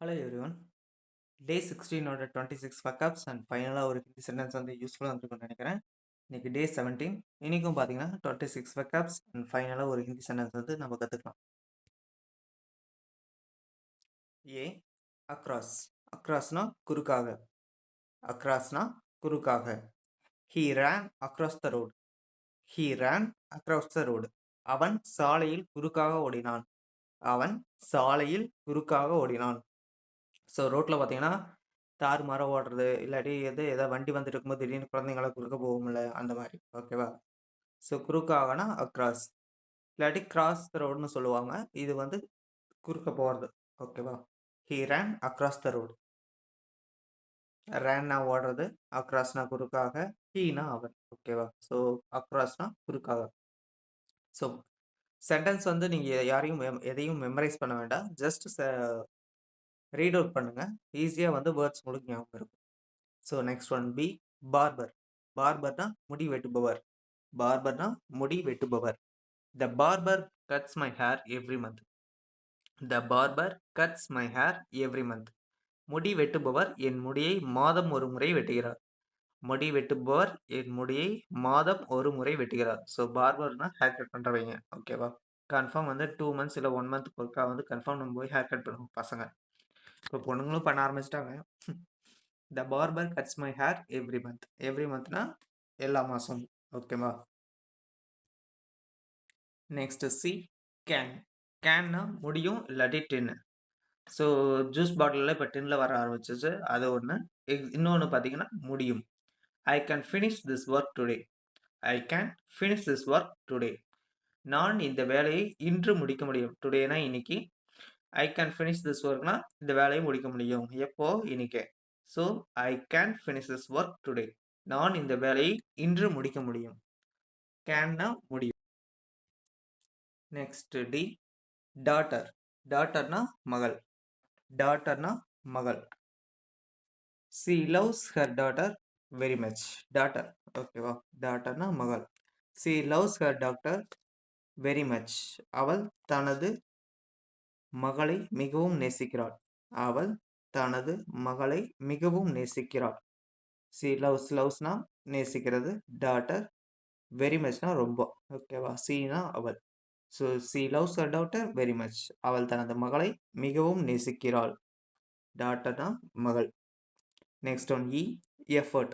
Hello everyone. Day 16ஓட 26 ஃபக்கப்ஸ் and ஃபைனலாக ஒரு Hindi sentence வந்து யூஸ்ஃபுல்லாக இருந்திருக்கும்னு நினைக்கிறேன். இன்னைக்கு டே 17. இன்னைக்கும் பார்த்தீங்கன்னா 26 ஃபக்கப்ஸ் அண்ட் ஃபைனலாக ஒரு ஹிந்தி சென்டென்ஸ் வந்து நம்ம கற்றுக்கலாம். ஏ அக்ராஸ். அக்ராஸ்னா குறுக்காக. அக்ராஸ்னா குறுக்காக. He ran across the road. He ran across the road. அவன் சாலையில் குறுக்காக ஓடினான். அவன் சாலையில் குறுக்காக ஓடினான். ஸோ ரோட்டில் பார்த்தீங்கன்னா தாறுமாறாக ஓடுறது, இல்லாட்டி ஏதாவது வண்டி வந்துட்டு இருக்கும்போது திடீர்னு குழந்தைங்களாம் குறுக்க போகும்ல, அந்த மாதிரி. ஓகேவா? ஸோ குறுக்காகனா அக்ராஸ், இல்லாட்டி கிராஸ் த ரோடுன்னு சொல்லுவாங்க. இது வந்து குறுக்க போகிறது. ஓகேவா? He ran across the road. ரேன்னா ஓடுறது, அக்ராஸ்னா குறுக்காக, ஹீனா அவன். ஓகேவா? ஸோ அக்ராஸ்னா குறுக்காக. ஸோ சென்டென்ஸ் வந்து நீங்கள் யாரையும் எதையும் மெமரைஸ் பண்ண வேண்டாம். ஜஸ்ட் ரீட் அவுட் பண்ணுங்க. ஈஸியாக வந்து வேர்ட்ஸ் உங்களுக்கு ஞாபகம் இருக்கும். So next one B barber. பார்பர்னா முடி வெட்டுபவர். பார்பர்னா முடி வெட்டுபவர். The barber cuts my hair every month. The barber cuts my hair every month. முடி வெட்டுபவர் என் முடியை மாதம் ஒரு முறை வெட்டுகிறார். முடி வெட்டுபவர் என் முடியை மாதம் ஒரு முறை வெட்டுகிறார். ஸோ பார்பர்னா ஹேர் கட் பண்ணுறவங்க. ஓகேவா? கன்ஃபார்ம் வந்து 2 மந்த்ஸ் இல்லை 1 மந்த் ஒருக்கா வந்து கன்ஃபார்ம் நம்ம போய் ஹேர் கட் பண்ணுவோம் பசங்க. இப்போ பொண்ணுங்களும் பண்ண ஆரம்பிச்சிட்டாங்க. The barber cuts my hair every month. Every மந்த்னா எல்லா மாதம். ஓகேவா? Next C can. கேன்னா முடியும், இல்லாட்டி டின்னு. ஸோ ஜூஸ் பாட்டிலில் இப்போ டின்னில் வர ஆரம்பிச்சிச்சு, அது ஒன்று. இன்னொன்று பார்த்தீங்கன்னா முடியும். I can finish this work today. I can finish this work today. நான் இந்த வேலையை இன்று முடிக்க முடியும். டுடேனா இன்னைக்கு. ஐ கேன் ஃபினிஷ் திஸ் ஒர்க்னா இந்த வேலையை முடிக்க முடியும். எப்போ? இன்னைக்கே. So I can finish this work today. நான் இந்த வேலையை இன்று முடிக்க முடியும். கேன்னா முடியும். Next D daughter. டாட்டர்னா மகள். டாட்டர்னா மகள். C loves her daughter very much. Daughter. ஓகேவா? டாட்டர்னா மகள். C loves her daughter very much. அவள் தனது மகளை மிகவும் நேசிக்கிறாள். அவள் தனது மகளை மிகவும் நேசிக்கிறாள். C loves. லவ்ஸ்னா நேசிக்கிறது. டாட்டர். வெரி மச்னா ரொம்ப. ஓகேவா? சீனா அவள். So C loves her daughter very much. அவள் தனது மகளை மிகவும் நேசிக்கிறாள். டாட்டர்னா மகள். நெக்ஸ்ட் ஒன் இ எஃபர்ட்.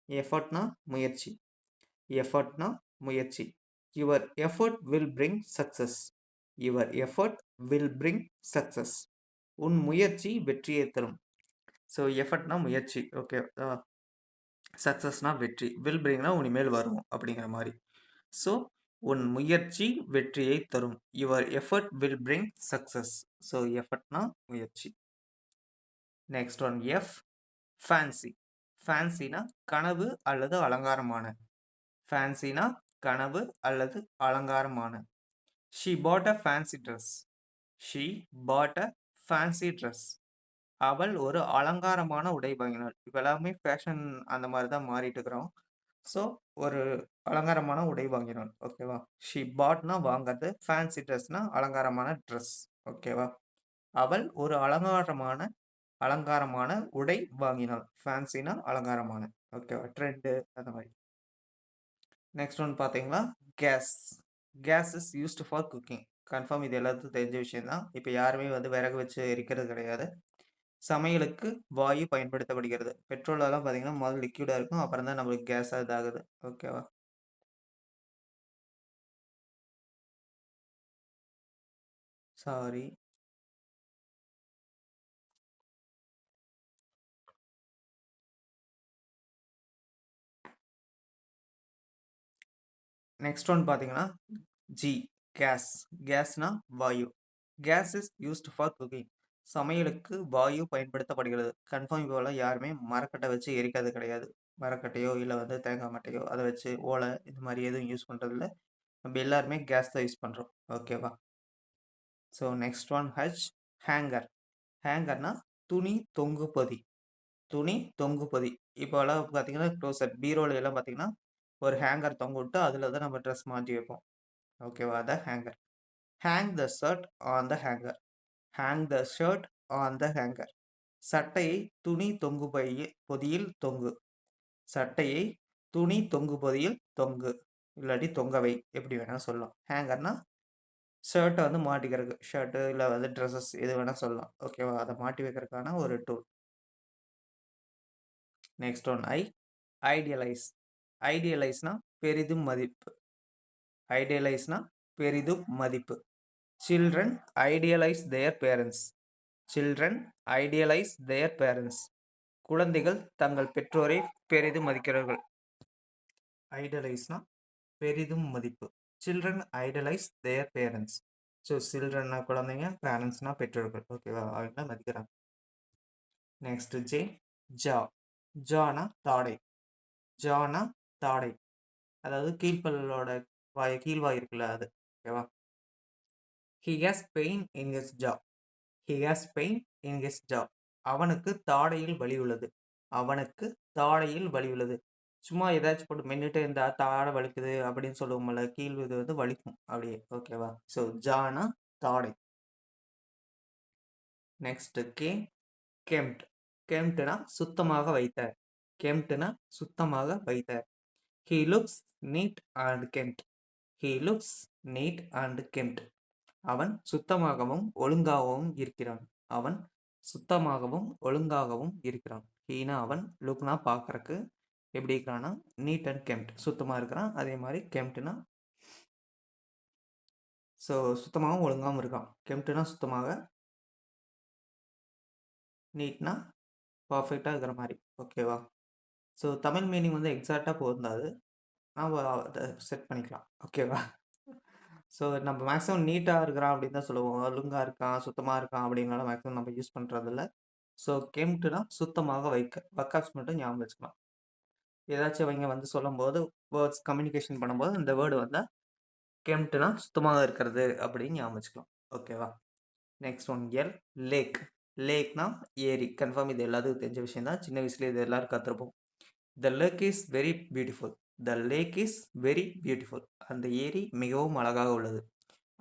எஃபர்ட்னா முயற்சி. எஃபர்ட்னா முயற்சி. Your effort will bring success. Your effort will bring success. உன் முயற்சி வெற்றியை தரும். ஸோ எஃபர்ட்னா முயற்சி. ஓகே. சக்சஸ்னா வெற்றி. வில் பிரிங்னா உனிமேல் வரும் அப்படிங்கிற மாதிரி. ஸோ உன் முயற்சி வெற்றியை தரும். Your effort will bring success. So எஃபர்ட்னா முயற்சி. Next one F fancy. ஃபேன்சினா கனவு அல்லது அலங்காரமான. ஃபேன்சினா கனவு அல்லது அலங்காரமான. She put a fancy dress. She put a fancy dress. அவள் ஒரு அலங்காரமான உடை வாங்கினாள். இப்போ எல்லாமே ஃபேஷன் அந்த மாதிரி தான் மாறிட்டு இருக்கிறோம். ஸோ ஒரு அலங்காரமான உடை வாங்கினாள். ஓகேவா? ஷி பாட்னா வாங்கிறது, ஃபேன்சி ட்ரெஸ்னா அலங்காரமான ட்ரெஸ். ஓகேவா? அவள் ஒரு அலங்காரமான உடை வாங்கினாள். ஃபேன்சினா அலங்காரமான. ஓகேவா? ட்ரெண்டு அந்த மாதிரி. நெக்ஸ்ட் ஒன் பார்த்தீங்களா gas. Gas is used for cooking. Confirm இது எல்லாத்துக்கும் தெரிஞ்ச விஷயம் தான். இப்போ யாருமே வந்து விறகு வச்சு எரிக்கிறது கிடையாது. சமையலுக்கு வாயு பயன்படுத்தப்படுகிறது. பெட்ரோலெல்லாம் பார்த்தீங்கன்னா முதல்ல லிக்விடாக இருக்கும், அப்புறம் தான் நம்மளுக்கு கேஸாக இதாகுது. ஓகேவா? சாரி. நெக்ஸ்ட் ஒன் பார்த்தீங்கன்னா ஜி கேஸ். கேஸ்னா வாயு. Gas is used for cooking. சமையலுக்கு வாயு பயன்படுத்தப்படுகிறது. கன்ஃபார்ம் இப்போலாம் யாருமே மரக்கட்டை வச்சு எரிக்கிறது கிடையாது. மரக்கட்டையோ இல்லை வந்து தேங்காய் மட்டையோ அதை வச்சு ஓலை இது மாதிரி எதுவும் யூஸ் பண்ணுறதில்ல. நம்ம எல்லாருமே கேஸ் தான் யூஸ் பண்ணுறோம். ஓகேவா? So next one H hanger. ஹேங்கர்னா துணி தொங்குபதி. துணி தொங்குபதி. இப்போலாம் பார்த்தீங்கன்னா க்ளோசட் பீரோல எல்லாம் பார்த்தீங்கன்னா ஒரு ஹேங்கர் தொங்க விட்டு அதில் தான் நம்ம ட்ரெஸ் மாட்டி வைப்போம். ஓகேவா? அதான் hanger. Hang the shirt on the hanger. Hang the shirt on the hanger. சட்டையை துணி தொங்கு பொதியில் தொங்கு. சட்டையை துணி தொங்கு பொதியில் தொங்கு. இல்லாட்டி தொங்கவை எப்படி வேணா சொல்லலாம். ஹேங்கர்னா ஷர்ட்டை வந்து மாட்டிக்கிறதுக்கு. ஷர்ட்டு இல்லை வந்து ட்ரெஸ்ஸஸ் எது வேணா சொல்லலாம். ஓகேவா? அதை மாட்டி வைக்கிறதுக்கான ஒரு டூல். Next one idealise. ஐடியலைஸ்னா பெரிதும் மதிப்பு. ஐடியலைஸ்னா பெரிதும் மதிப்பு. Children idealise their parents. Children idealise their parents. குழந்தைகள் தங்கள் பெற்றோரை பெரிதும் மதிக்கிறார்கள். ஐடியலைஸ்னா பெரிதும் மதிப்பு. Children idealise their parents. So சில்ட்ரன்னா குழந்தைங்க, பேரண்ட்ஸ்னா பெற்றோர்கள். ஓகேவா? அவங்க மதிக்கிறாங்க. நெக்ஸ்ட் ஜா. ஜானா தாடை. ஜானா தாடை. அதாவது கீழ்ப்பல்லோட கீழ்வாய் இருக்குல்ல அது. ஓகேவா? He has pain in his jaw. He has pain in his jaw. அவனுக்கு தாடையில் வலி உள்ளது. அவனுக்கு தாடையில் வலி உள்ளது. சும்மா ஏதாச்சும் போட்டு மென்னுட்டு இருந்தா தாடை வலிக்குது அப்படின்னு சொல்லுவோம்ல, கீழ் இது வந்து வலிக்கும் அப்படியே. ஓகேவா? ஸோ ஜானா தாடை. நெக்ஸ்ட் கெம்ட். கெம்ட்னா சுத்தமாக வைத்தார். கெம்ட்னா சுத்தமாக வைத்தார். He looks neat and kempt. He looks neat and kempt. அவன் சுத்தமாகவும் ஒழுங்காகவும் இருக்கிறான். அவன் சுத்தமாகவும் ஒழுங்காகவும் இருக்கிறான். ஹீனா அவன், லுக்னா பார்க்கறக்கு, எப்படி இருக்கிறான்னா நீட் அண்ட் கெம்ட், சுத்தமாக இருக்கிறான். அதே மாதிரி கெம்ட்னா ஸோ சுத்தமாகவும் ஒழுங்காகவும் இருக்கான். கெம்ட்னா சுத்தமாக, நீட்னா பர்ஃபெக்டாக இருக்கிற மாதிரி. ஓகேவா? ஸோ தமிழ் மீனிங் வந்து எக்ஸாக்டாக பொருந்தாது. நாம் அதை செட் பண்ணிக்கலாம். ஓகேவா? ஸோ நம்ம மேக்ஸிமம் நீட்டாக இருக்கிறான் அப்படின்னு தான் சொல்லுவோம். ஒழுங்காக இருக்கான், சுத்தமாக இருக்கான் அப்படின்னால மேக்ஸிமம் நம்ம யூஸ் பண்ணுறதில்ல. ஸோ கெம்ட்னா சுத்தமாக வைக்க. வக்காப்ஸ் மட்டும் ஞாபகம் வச்சுக்கலாம். ஏதாச்சும் அவங்க வந்து சொல்லும்போது, வேர்ட்ஸ் கம்யூனிகேஷன் பண்ணும்போது இந்த வேர்டு வந்தால் கெம்ட்னா சுத்தமாக இருக்கிறது அப்படின்னு ஞாபகம் வச்சுக்கலாம். ஓகேவா? Next one lakh. லேக்னா ஏரி. கன்ஃபார்ம் இது எல்லாத்துக்கும் தெரிஞ்ச விஷயம் தான். சின்ன வயசுல இது எல்லாரும் கற்றுருப்போம். The lake is very beautiful. The lake is very beautiful. அந்த ஏரி மிகவும் அழகாக உள்ளது.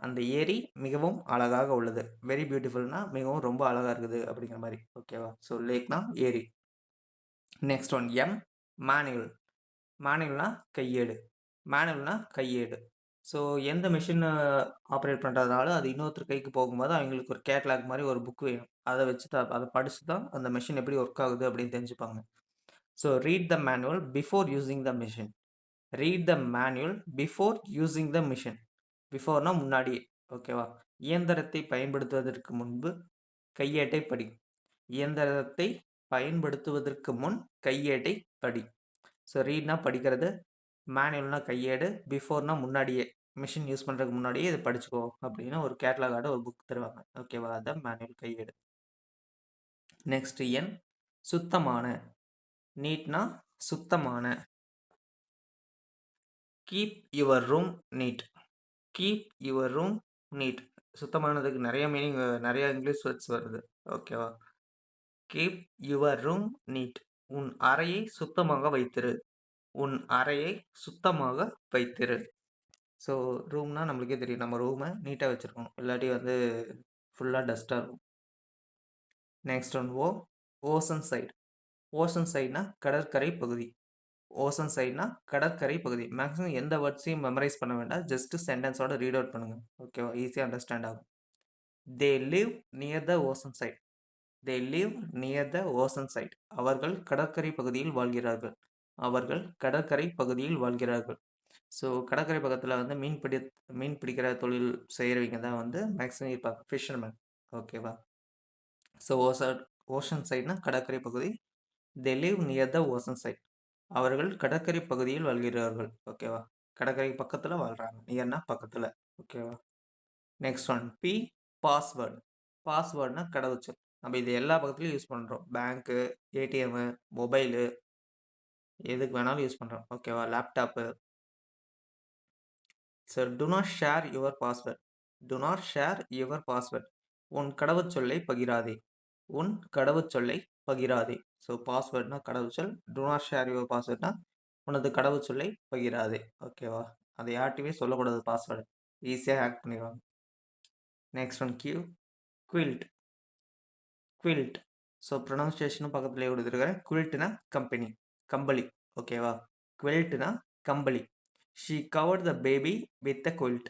அந்த ஏரி மிகவும் அழகாக உள்ளது. வெரி பியூட்டிஃபுல்னா மிகவும் ரொம்ப அழகாக இருக்குது அப்படிங்கிற மாதிரி. ஓகேவா? ஸோ லேக்னா ஏரி. Next one manual. மேனுவல்னா கையேடு. மேனுவல்னா கையேடு. ஸோ எந்த மிஷின் ஆப்ரேட் பண்ணுறதுனால அது இன்னொருத்தர் கைக்கு போகும்போது அவங்களுக்கு ஒரு கேட்லாக் மாதிரி ஒரு புக் வேணும். அதை வச்சு தான், அதை படித்து தான் அந்த மிஷின் எப்படி ஒர்க் ஆகுது அப்படின்னு தெரிஞ்சுப்பாங்க. So read the manual before using the machine. Read the manual before using the machine. பிஃபோர்னா முன்னாடியே. ஓகேவா? இயந்திரத்தை பயன்படுத்துவதற்கு முன்பு கையேட்டை படி. இயந்திரத்தை பயன்படுத்துவதற்கு முன் கையேட்டை படி. ஸோ ரீட்னா படிக்கிறது, மேனுவல்னா கையேடு, பிஃபோர்னா முன்னாடியே, மிஷின் யூஸ் பண்ணுறதுக்கு முன்னாடியே இதை படிச்சுக்கோ அப்படின்னு ஒரு கேட்லாகோட ஒரு புக் தருவாங்க. ஓகேவா? அதுதான் மேனுவல் கையேடு. நெக்ஸ்ட் சுத்தமான. நீட்னா சுத்தமான. Keep your room neat. Keep your room neat. சுத்தமானதுக்கு நிறைய மீனிங், நிறைய இங்கிலீஷ் வேர்ட்ஸ் வருது. ஓகேவா? Keep your room neat. உன் அறையை சுத்தமாக வைத்திரு. உன் அறையை சுத்தமாக வைத்திரு. ஸோ ரூம்னா நம்மளுக்கே தெரியும். நம்ம ரூமை நீட்டாக வச்சுருக்கணும். இல்லாட்டி வந்து ஃபுல்லாக டஸ்ட்டாக இருக்கும். Next one ocean side. Ocean சைட்னா கடற்கரை பகுதி. ஓசன் சைட்னா கடற்கரை பகுதி. மேக்ஸிமம் எந்த வேர்ட்ஸையும் மெமரைஸ் பண்ண வேண்டாம். ஜஸ்ட் சென்டென்ஸோட ரீட் அவுட் பண்ணுங்க. ஓகேவா? ஈஸியாக அண்டர்ஸ்டாண்ட் ஆகும். They live near the ocean side. They live near the ocean side. அவர்கள் கடற்கரை பகுதியில் வாழ்கிறார்கள். அவர்கள் கடற்கரை பகுதியில் வாழ்கிறார்கள். ஸோ கடற்கரை பக்கத்தில் வந்து மீன் பிடிக்கிற தொழில் செய்கிறவங்க தான் வந்து மேக்ஸிமம் இருப்பாங்க. ஃபிஷர்மேன். ஓகேவா? ஸோ ஓஷன் சைட்னா கடற்கரை பகுதி. They live near the ocean side. அவர்கள் கடற்கரை பகுதியில் வாழ்கிறார்கள். ஓகேவா? கடற்கரை பக்கத்தில் வாழ்கிறாங்க. நியர்னா பக்கத்தில். ஓகேவா? Next one password. பாஸ்வேர்டுனா கடவுச்சொல். நம்ம இது எல்லா பக்கத்துலையும் யூஸ் பண்ணுறோம். பேங்க்கு, ஏடிஎம்மு, மொபைலு, எதுக்கு வேணாலும் யூஸ் பண்ணுறோம். ஓகேவா? Laptop. So to not share your password. To not share your password. உன் கடவுச்சொல்லை பகிராதே. உன் கடவுச்சொல்லை பகிராதே. ஸோ பாஸ்வேர்ட்னா கடவுச்சொல். டு நாட் ஷேர் யுவர் பாஸ்வேர்ட்னா உனது கடவுச்சொல்லை பகிராதே. ஓகேவா? அதை யார்ட்டையுமே சொல்லக்கூடாது பாஸ்வேர்டு. ஈஸியாக ஹேக் பண்ணிடுவாங்க. Next one quilt. Quilt. So ப்ரொனவுன்சியேஷனும் பக்கத்துலேயே கொடுத்துருக்கிறேன். குவில்ட்னா கம்பெனி, கம்பளி. ஓகேவா? குவில்ட்னா கம்பளி. She covered the baby with the quilt.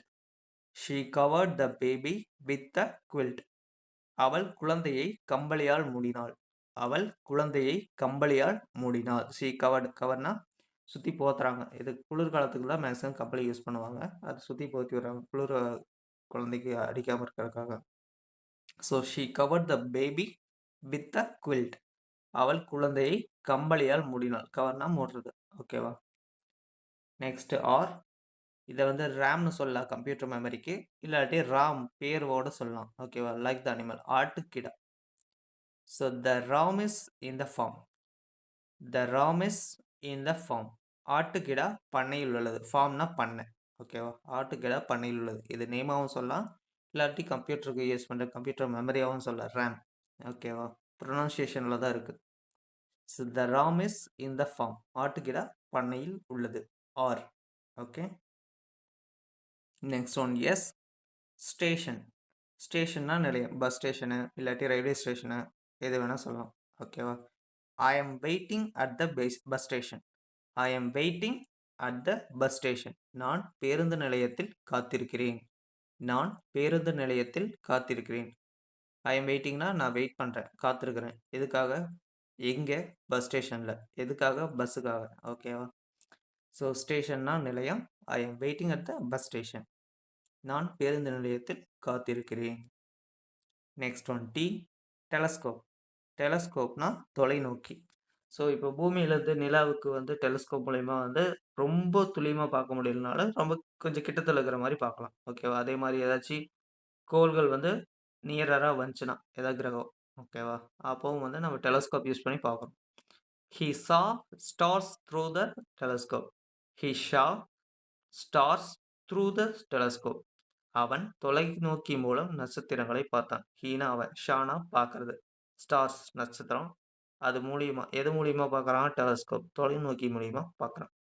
She covered the baby with the quilt. அவள் குழந்தையை கம்பளியால் மூடினாள். அவள் குழந்தையை கம்பளியால் மூடினாள். She covered. கவர்னா சுற்றி போத்துறாங்க. இது குளிர்காலத்துக்கு தான் மேக்ஸிமம் கம்பளி யூஸ் பண்ணுவாங்க. அதை சுற்றி போத்தி விடுறாங்க குளிர் குழந்தைக்கு அடிக்காமல் இருக்கிறதுக்காக. So she covered the baby with the quilt. அவள் குழந்தையை கம்பளியால் மூடினாள். கவர்னா மூடுறது. ஓகேவா? Next R. இதை வந்து ரேம்னு சொல்லலாம் கம்ப்யூட்டர் மெமரிக்கு, இல்லாட்டி ராம் பேரோட சொல்லலாம். ஓகேவா? லைக் த அனிமல், ஆட்டுக்கிடா. So the ram is in the farm. The ram is in the farm. ஆட்டுக்கிடா பண்ணையில் உள்ளது. ஃபார்ம்னா பண்ணை. ஓகேவா? ஆட்டுக்கிடா பண்ணையில் உள்ளது. இது நேமாகவும் சொல்லலாம், இல்லாட்டி கம்ப்யூட்டருக்கு யூஸ் பண்ணுற கம்ப்யூட்டர் மெமரியாகவும் சொல்லலாம். ரேம். ஓகேவா? ப்ரொனவுன்சியேஷனில் தான் இருக்குது. So the ram is in the farm. ஆட்டுக்கிடா பண்ணையில் உள்ளது. R. Okay. Next one S. Station. ஸ்டேஷன்னா நிலையம். பஸ் ஸ்டேஷனு இல்லாட்டி ரயில்வே ஸ்டேஷனு எது வேணால் சொல்லலாம். ஓகேவா? I am waiting at the bus station. I am waiting at the bus station. நான் பேருந்து நிலையத்தில் காத்திருக்கிறேன். நான் பேருந்து நிலையத்தில் காத்திருக்கிறேன். ஐ எம் வெயிட்டிங்னா நான் வெயிட் பண்ணுறேன், காத்திருக்கிறேன். எதுக்காக? எங்கே? பஸ் ஸ்டேஷனில். எதுக்காக? பஸ்ஸுக்காக. ஓகேவா? ஸோ ஸ்டேஷன்னா நிலையம். I am waiting at the bus station. நான் பேருந்து நிலையத்தில் காத்திருக்கிறேன். Next one T. டெலஸ்கோப். டெலஸ்கோப்னா தொலைநோக்கி. ஸோ இப்போ பூமியிலேருந்து நிலாவுக்கு வந்து டெலஸ்கோப் மூலயமா வந்து ரொம்ப துல்லியமாக பார்க்க முடியலனால ரொம்ப கொஞ்சம் கிட்டத்தில் இருக்கிற மாதிரி பார்க்கலாம். ஓகேவா? அதே மாதிரி ஏதாச்சும் கோள்கள் வந்து நியரராக வந்துச்சுன்னா ஏதாவது கிரகம். ஓகேவா? அப்போவும் வந்து நம்ம டெலஸ்கோப் யூஸ் பண்ணி பார்க்கணும். He saw stars through the telescope. He saw stars through the telescope. அவன் தொலைநோக்கி மூலம் நட்சத்திரங்களை பார்த்தான். ஹீனா அவன், ஷானா பார்க்கறது. ஸ்டார்ஸ் நட்சத்திரம். அது மூலியமா எது மூலியமா பார்க்கறான்? டெலஸ்கோப். தொலைநோக்கி மூலியமா பார்க்கறான்.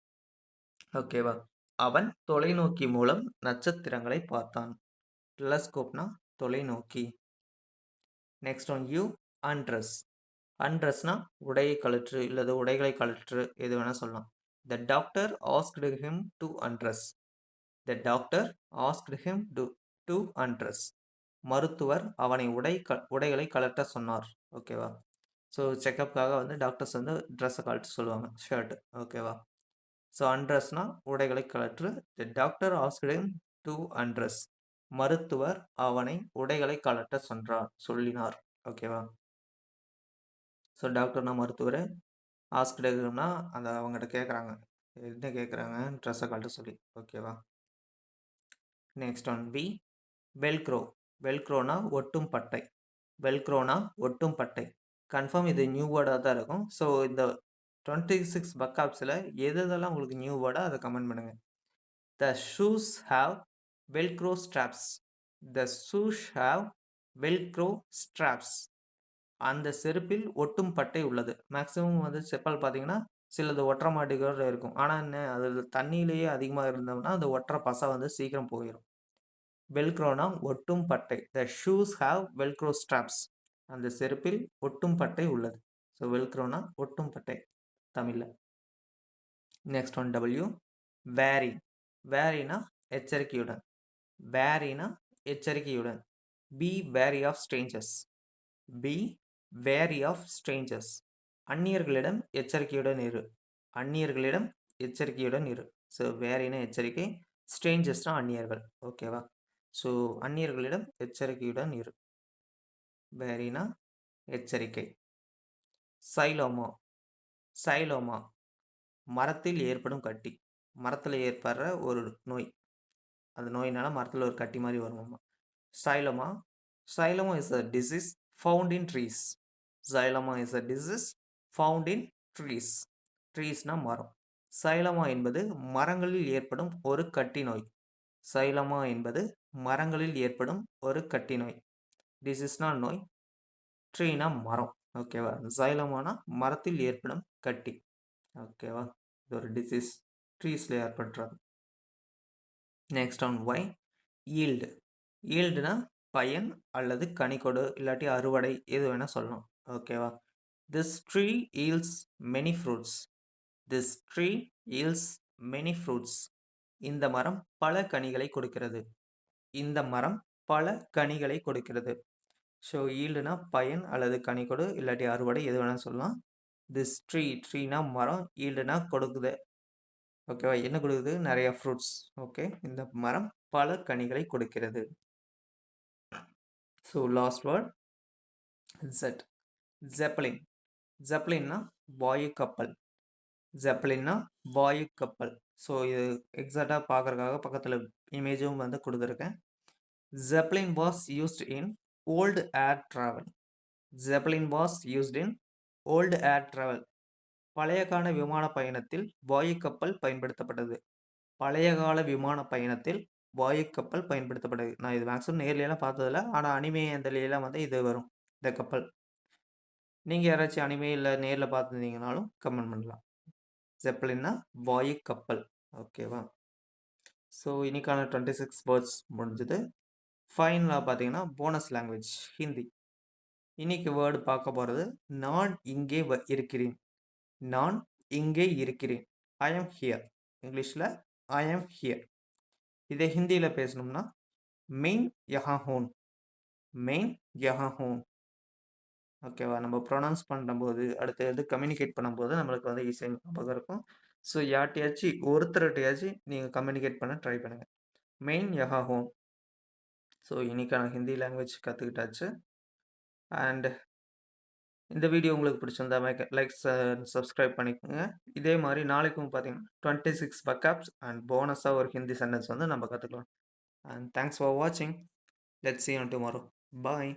ஓகேவா? அவன் தொலைநோக்கி மூலம் நட்சத்திரங்களை பார்த்தான். டெலஸ்கோப்னா தொலைநோக்கி. Next one you. அண்ட்ரஸ். அண்ட்ரஸ்னா உடையை கழற்று இல்லது உடைகளை கழற்று எது வேணால் சொல்லலாம். த doctor asked him to undress. The doctor asked him to undress. மருத்துவர் அவனை உடைகளை கழற்ற சொன்னார். ஓகேவா? ஸோ செக்கப்புக்காக வந்து டாக்டர்ஸ் வந்து ட்ரெஸ்ஸை கழற்ற சொல்லுவாங்க, ஷர்ட். ஓகேவா? ஸோ அண்ட்ரஸ்னா உடைகளை கழற்று. The doctor asked him to undress. மருத்துவர் அவனை உடைகளை கழற்ற சொல்லினார். ஓகேவா? ஸோ டாக்டர்னா மருத்துவர், ஆஸ்க்டுனா அந்த அவங்ககிட்ட கேட்குறாங்க, என்ன கேட்குறாங்க? ட்ரெஸ்ஸை கழட்ட சொல்லி. ஓகேவா? Next one V. வெல்க்ரோ. வெல்க்ரோனா ஒட்டும் பட்டை. வெல்க்ரோனா ஒட்டும் பட்டை. கன்ஃபார்ம் இது நியூ வேர்டாக தான் இருக்கும். ஸோ இந்த 26 பக்காப்ஸில் எதெல்லாம் உங்களுக்கு நியூ வேர்டோ அதை கமெண்ட் பண்ணுங்கள். The shoes have Velcro straps. The shoes have Velcro straps. அந்த செருப்பில் ஒட்டும் பட்டை உள்ளது. மேக்ஸிமம் வந்து செப்பல் பார்த்தீங்கன்னா சிலது ஒட்டுற மாட்டேங்கிறது இருக்கும். ஆனால் என்ன, அதில் தண்ணியிலேயே அதிகமாக இருந்தோம்னா அந்த ஒட்டுற பசை வந்து சீக்கிரம் போயிடும். வெல்க்ரோனா ஒட்டும் பட்டை. The shoes have Velcro straps. அந்த செருப்பில் ஒட்டும் பட்டை உள்ளது. ஸோ வெல்க்ரோனா ஒட்டும் பட்டை தமிழில். Next one W. வேரி. வேரினா எச்சரிக்கையுடன். வேரினா எச்சரிக்கையுடன். Be wary of strangers. Be wary of strangers. அந்நியர்களிடம் எச்சரிக்கையுடன் இரு. அந்நியர்களிடம் எச்சரிக்கையுடன் இரு. ஸோ வேரினா எச்சரிக்கை, ஸ்ட்ரேஞ்சர்ஸ்னா அந்நியர்கள். ஓகேவா? ஸோ அந்நியர்களிடம் எச்சரிக்கையுடன் இரு. வேரினா எச்சரிக்கை. சைலோமா. சைலோமா மரத்தில் ஏற்படும் கட்டி. மரத்தில் ஏற்படுற ஒரு நோய். அந்த நோயினால மரத்தில் ஒரு கட்டி மாதிரி வருமாமா. Xyloma. Xyloma is a disease found in trees. Xyloma is a disease found in trees. ட்ரீஸ்னா மரம். சைலோமா என்பது மரங்களில் ஏற்படும் ஒரு கட்டி நோய். சைலோமா என்பது மரங்களில் ஏற்படும் ஒரு கட்டி நோய். டிசீஸ்னா நோய், ட்ரீனா மரம். ஓகேவா? சைலோமானா மரத்தில் ஏற்படும் கட்டி. ஓகேவா? இது ஒரு டிசீஸ், ட்ரீஸில் ஏற்படுறது. Next one Y. ஈல்டு. ஈல்டுனா பயன் அல்லது கனிக்கொடு இல்லாட்டி அறுவடை எது வேணா சொல்லலாம். ஓகேவா? This tree yields many fruits. This tree yields many fruits. இந்த மரம் பல கனிகளை கொடுக்கிறது. இந்த மரம் பல கனிகளை கொடுக்கிறது. ஸோ ஈல்டுனா பயன் அல்லது கனிக்கொடு இல்லாட்டி அறுவடை எது வேணாலும் சொல்லலாம். திஸ் ட்ரீனா மரம், ஈல்டுனா கொடுக்குது. ஓகேவா? என்ன கொடுக்குது? நிறைய ஃப்ரூட்ஸ். ஓகே, இந்த மரம் பல கனிகளை கொடுக்கிறது. So last word Z. Zeppelin. ஜெப்பலின்னா வாயு கப்பல். ஜெப்பலின்னா வாயு கப்பல். ஸோ இது எக்ஸாக்டாக பார்க்கறதுக்காக பக்கத்தில் இமேஜும் வந்து கொடுத்துருக்கேன். Zeppelin was used in old air travel. Zeppelin was used in old air travel. பழைய கால விமான பயணத்தில் வாயு கப்பல் பயன்படுத்தப்பட்டது. பழைய கால விமான பயணத்தில் வாயு கப்பல் பயன்படுத்தப்பட்டது. நான் இது மேக்ஸிமம் நேர்லலாம் பார்த்ததில்ல. ஆனால் அனிமே அதுலலாம் வந்து இது வரும், இந்த கப்பல். நீங்கள் யாராச்சும் அனிமே இல்லை நேரில் பார்த்துருந்தீங்கனாலும் கமெண்ட் பண்ணலாம். ஜெப்பலின்னா வாயு கப்பல். ஓகேவா? ஸோ இன்னைக்கான 26 வேர்ட்ஸ் முடிஞ்சது. ஃபைனலாக பார்த்தீங்கன்னா போனஸ் லாங்குவேஜ் ஹிந்தி. இன்னைக்கு வேர்டு பார்க்க போகிறது நான் இங்கே இருக்கிறேன். நான் இங்கே இருக்கிறேன். ஐ ஆம் ஹியர். இங்கிலீஷில் ஐ ஆம் ஹியர். இதை ஹிந்தியில் பேசணும்னா மெயின் யஹா ஹூன். மெயின் யஹா ஹூன். ஓகேவா? நம்ம ப்ரொனவுன்ஸ் பண்ணும்போது அடுத்து கம்யூனிகேட் பண்ணும்போது நம்மளுக்கு வந்து ஈஸியாக ஞாபகம் இருக்கும். ஸோ யார்ட்டையாச்சும் ஒருத்தர்கிட்டையாச்சும் நீங்கள் கம்யூனிகேட் பண்ண ட்ரை பண்ணுங்கள். மெயின் யஹா ஹூன். ஸோ இன்னைக்கான ஹிந்தி லாங்குவேஜ் கற்றுக்கிட்டாச்சு. அண்ட் இந்த வீடியோ உங்களுக்கு பிடிச்சிருந்தா லைக் சப்ஸ்கிரைப் பண்ணிக்கோங்க. இதே மாதிரி நாளைக்கும் பார்த்தீங்கன்னா 26 பக்காப்ஸ் அண்ட் போனஸாக ஒரு ஹிந்தி சென்டென்ஸ் வந்து நம்ம கற்றுக்கலாம். அண்ட் தேங்க்ஸ் ஃபார் வாட்சிங். Let's see you on tomorrow. Bye.